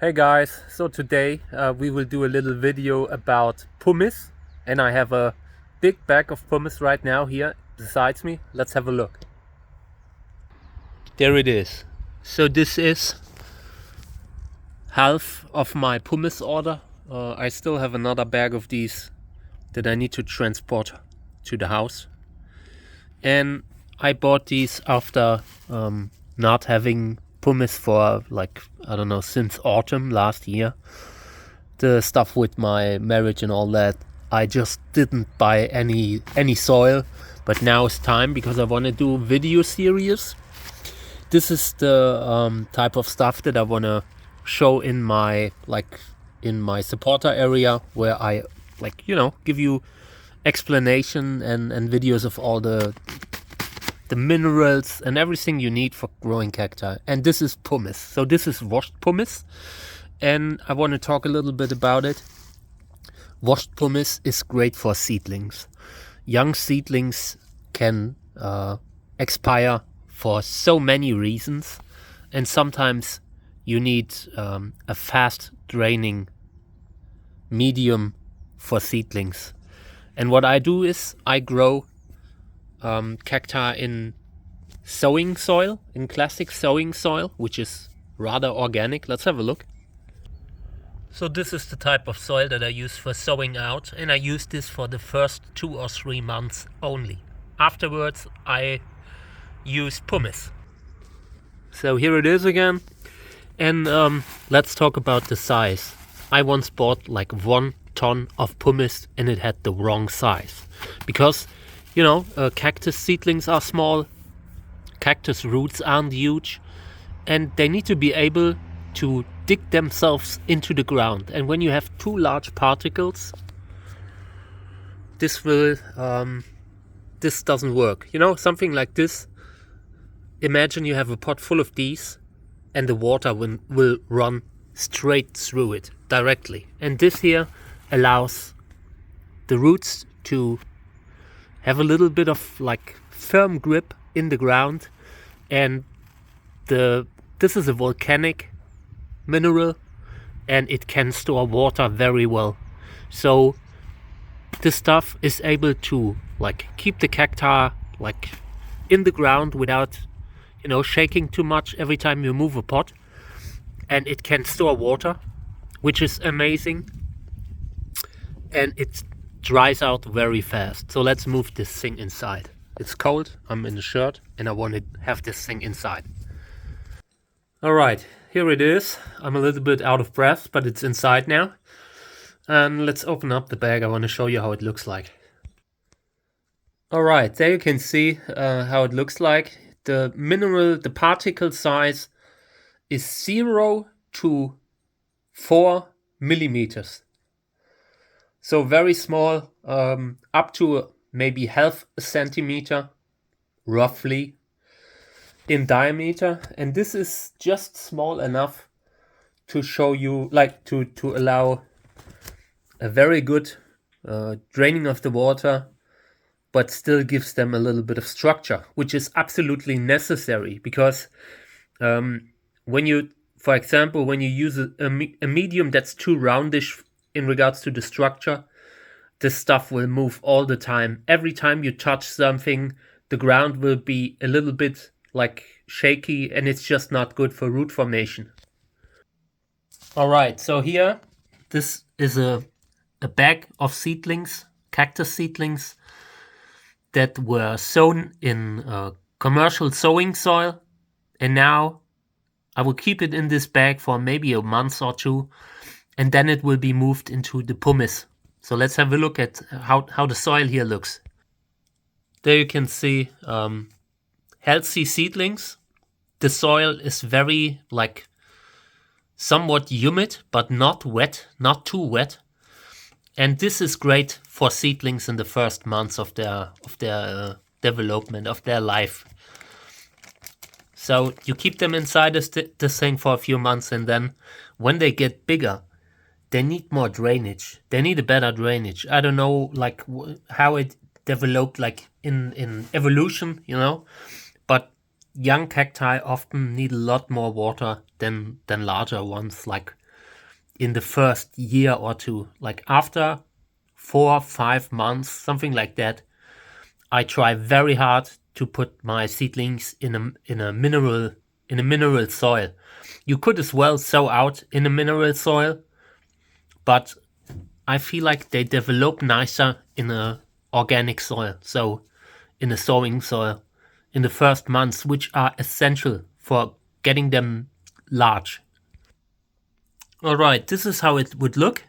Hey guys, so today we will do a little video about pumice, and I have a big bag of pumice right now here besides me. Let's have a look. There it is. So this is half of my pumice order. I still have another bag of these that I need to transport to the house. And I bought these after not having pumice for I don't know, since autumn last year. The stuff with my marriage and all that, I just didn't buy any soil, but now it's time because I want to do video series. This is the type of stuff that I want to show in my supporter area, where I give you explanation and videos of all the minerals and everything you need for growing cacti. And this is pumice. So this is washed pumice, and I want to talk a little bit about it. Washed pumice is great for seedlings. Young seedlings can expire for so many reasons, and sometimes you need a fast draining medium for seedlings. And what I do is I grow cacti in sowing soil, in classic sowing soil, which is rather organic. Let's have a look. So this is the type of soil that I use for sowing out, and I use this for the first 2 or 3 months only. Afterwards I use pumice. So here it is again, and let's talk about the size. I once bought like 1 ton of pumice and it had the wrong size, because cactus seedlings are small, cactus roots aren't huge, and they need to be able to dig themselves into the ground. And when you have too large particles, this doesn't work. Something like this. Imagine you have a pot full of these, and the water will run straight through it directly. And this here allows the roots to have a little bit of firm grip in the ground. And this is a volcanic mineral, and it can store water very well. So this stuff is able to keep the cacti in the ground without shaking too much every time you move a pot, and it can store water, which is amazing, and it dries out very fast. So let's move this thing inside. It's cold, I'm in a shirt, and I want to have this thing inside. Alright, here it is. I'm a little bit out of breath, but it's inside now. And let's open up the bag. I want to show you how it looks like. Alright, there you can see how it looks like. The particle size is 0 to 4 millimeters. So very small, up to maybe half a centimeter, roughly, in diameter. And this is just small enough to show you, to allow a very good draining of the water, but still gives them a little bit of structure, which is absolutely necessary. Because for example, when you use a medium that's too roundish in regards to the structure, this stuff will move all the time. Every time you touch something, the ground will be a little bit shaky, and it's just not good for root formation. Alright, so here, this is a bag of seedlings, cactus seedlings, that were sown in commercial sowing soil, and now I will keep it in this bag for maybe a month or 2, and then it will be moved into the pumice. So let's have a look at how the soil here looks. There you can see healthy seedlings. The soil is very somewhat humid, but not wet, not too wet. And this is great for seedlings in the first months of their development, of their life. So you keep them inside this thing for a few months, and then when they get bigger, they need more drainage. They need a better drainage. I don't know how it developed in evolution, but young cacti often need a lot more water than larger ones, in the first year or two. Like after 4-5 months, something like that, I try very hard to put my seedlings in a mineral soil. You could as well sow out in a mineral soil, but I feel like they develop nicer in a organic soil, so in a sowing soil, in the first months, which are essential for getting them large. All right, this is how it would look.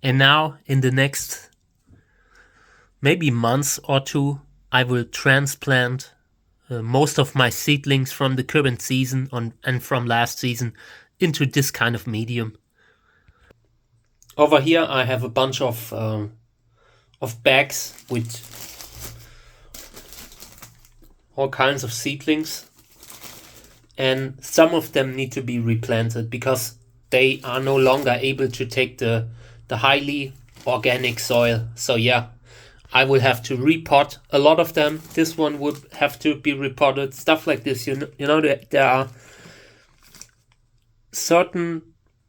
And now in the next maybe months or two, I will transplant most of my seedlings from the current season and from last season into this kind of medium. Over here I have a bunch of bags with all kinds of seedlings, and some of them need to be replanted because they are no longer able to take the highly organic soil. So yeah, I will have to repot a lot of them. This one would have to be repotted, stuff like this. You know there are certain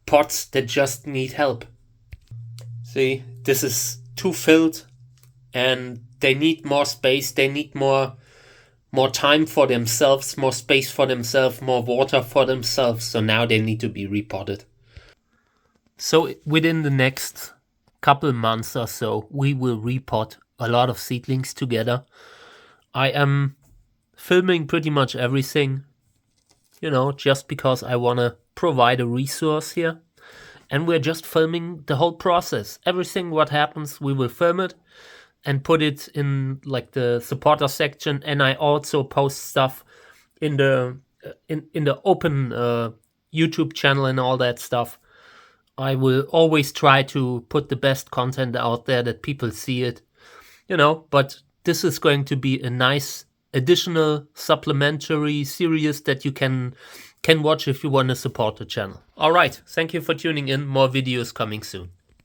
pots that just need help. See, this is too filled and they need more space. They need more time for themselves, more space for themselves, more water for themselves. So now they need to be repotted. So within the next couple months or so, we will repot a lot of seedlings together. I am filming pretty much everything, just because I want to provide a resource here. And we're just filming the whole process. Everything what happens, we will film it and put it in like the supporter section. And I also post stuff in the open YouTube channel and all that stuff. I will always try to put the best content out there that people see it, but this is going to be a nice additional supplementary series that you can watch if you want to support the channel. All right, thank you for tuning in. More videos coming soon.